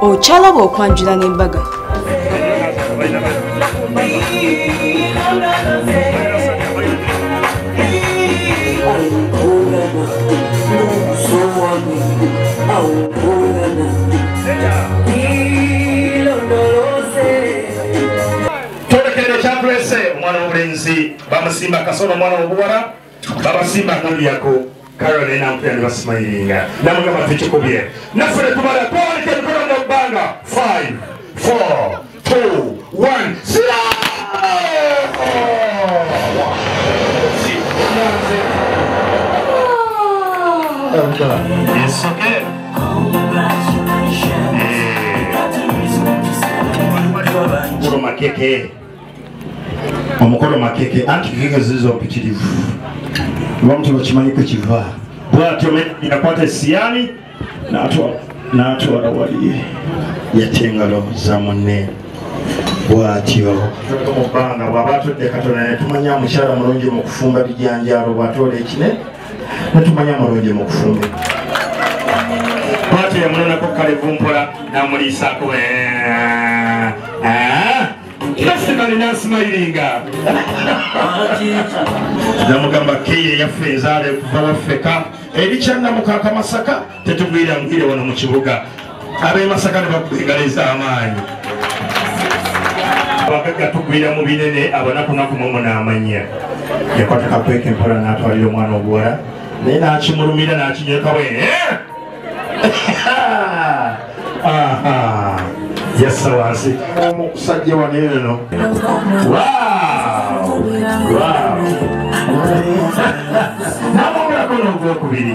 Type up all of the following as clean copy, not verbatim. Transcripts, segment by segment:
Okyalaba okwanjula n'embaga. Tolekere kyakulese omwana w'obulenzi bamusimba Kasolo omwana w'obuwala babasimba Noliyako Caroline ampya ne basimayiringa namugamba tekikubye naffe ne tumala twawalika emikono mu bbanga 5 4 2 1 sira It's okay. Makeke omukolo makeke anti keke zizo mpitirivu bamuntu bakimanyi ko kiva bwatyo yakwata esiyani n'atwala wali yatengalo za munne bwatyo mu bbanga bw'aba atudde Katonda ne tumanya omukyala mulungi mu kufumba bijanjaalo bw'atoola ekine ne tumanya mulungi mu kufumba bwatyo yamunonako Kalevu mpola n'amuliisaako Yasikali n'asimayiringa namugamba keye yaffe ezaale kuva waffeka ebikyanna mukaaka Masaka tetugwira ngwire wano mu kibuga ab'e Masaka ne bakugala ez'amaanyi abagaga tugwira mu binene abanakunaku mumu n'amanya yakwata kakweka empola n'atwalira omwana obuwala naye n'akimulumira n'akinyweka bwene yassa wansi omusajja wano eno namwogulako n'ogwokubiri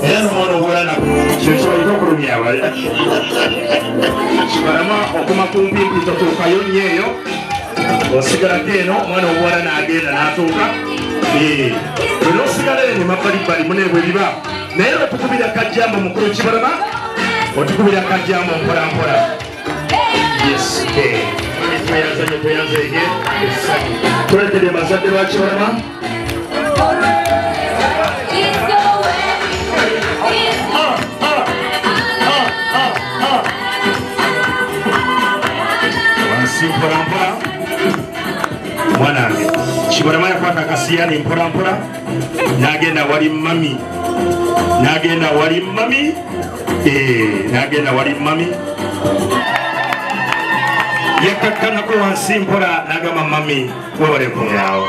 era nomwana obulana kyekibaliko okulumya abali kibalama okuma kumpi totuukayo nnyo eyo osigalako eno omwana obuwala n'agenda n'atuuka osigala eno emabbalibbali munebwe biba naye otukubira kajjambo mukulu Kibalama otukubira kajjambo mpolampola tweyanzege tulekedde bazadde ba Kibalama wansi mpolampola mwanange Kibalama yakwata akasiyani mpolampola n'agenda wali mami n'agenda wali mami yakakkanako wansi mpola n'agamba mami webalekuyaawo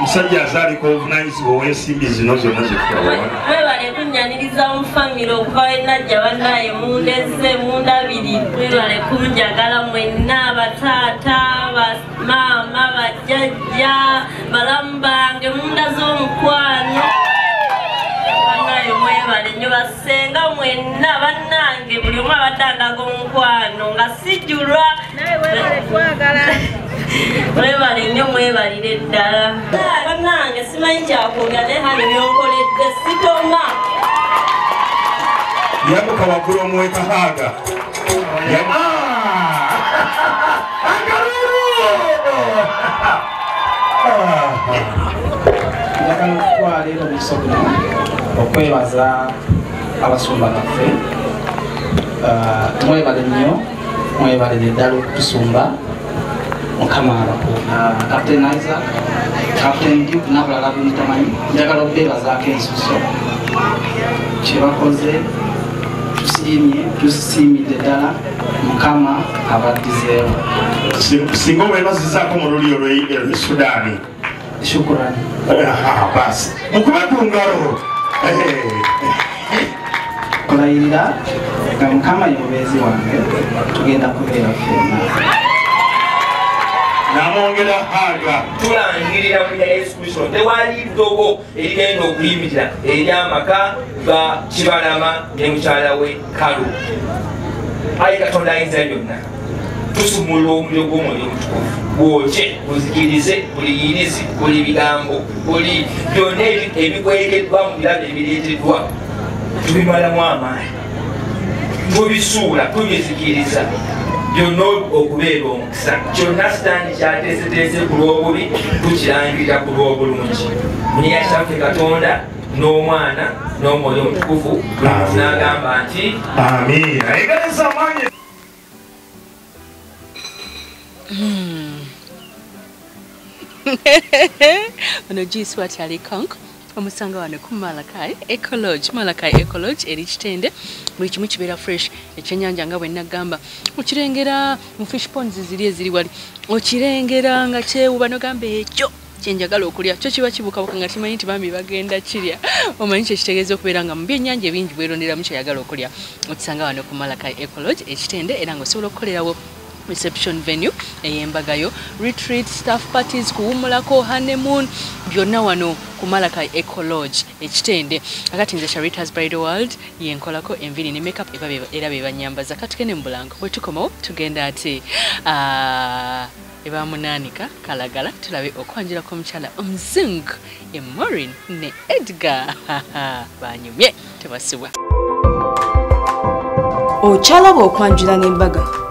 omusajja azaaliko obuvunanyizibwa ow'ensimbi zino zonna zekuwa mwebale kunyaniriza mu famire okuva wenajja bannaye mundeze mundabiri mwebale kunjagala mwenna abataata bamaama bajjajja balamu bange munda z'omukwano bannaye mwebale nnyo basenga mwenna bannange buli omu abatandaga omukwano nga sijjulwa mwebale nnyo mwebalire ddala bannange simanyi kyakwogera naye hali byonkoledde sitoma yabuka waggulu omuwekahaaga njagala okutwala leero omusomo okwebaza abasumba baffe mwebale nnyo mwebalire ddala okutusumba mukama Captain Isaac Captain Duke n'abalala bemutamanyi njagala okubeebazaako ensuso kyebakoze tusiimidde ddala mukama abaddizeewo singa obeebazizaako mu luli olw'esudaani shukurani basi mukube ku ngalo olayirira nga mukama ye mubeezi wange tugenda kubeera ffenna namwongera haaga tulangirira mu Yesu Kristo tewali ddogo erigenda okuyimirira eri amaka ga Kibalama ne mukyala we Kalu. Ayi Katonda ayinza byonna tusumula omuliro gw'Omwoyo Omutukuvu gwoke guzikirize buli yirizi buli bigambo buli byonna ebikwereddwa mu birabo ebireeteddwa tubimalamu amaanyi tubisuula tubizikiriza byonna okubeera omukisa kyonna sitaani kyateeseteese ku lw'obubi tukirangirira ku lw'obulungi muniya kitaffe Katonda n'Omwana n'Omwoyo Omutukuvu n'agamba nti amiina egaleza amaanyi ono Giswati alikonk omusanga wano ku Malakai Ecology eri Kitende buli kimu kibeera fresh ekyenyanja nga bwe nagamba okirengera mu fish ponds ziri eziri wali okirengera nga kyewuba nogamba ekyo kyenjagala okulya kyo kiba kibukabuka nga timanyi nti bambi bagenda kirya omanyi kyekitegeeza okubeera nga mu byennyanja ebingi bweronderamu kyeyagala okulya okisanga wano ku Malakai Ecology ekitende era nga osobola okukolerawo reception venue eyembagayo retreat staff parties kuwumulako honeymoon byonna wano ku Malakai Ecology ekitende akati nze Sharita's Bridal World yenkolako enviri ne makeup era bebanyambaza katukene mu bulango bwe tukomawo tugenda ati ebamunaanika kalagala tulabe okwanjirako omukyala omuzungu Maureen ne Edgar banyumye tebasibwa okyalaba okwanjula n'embaga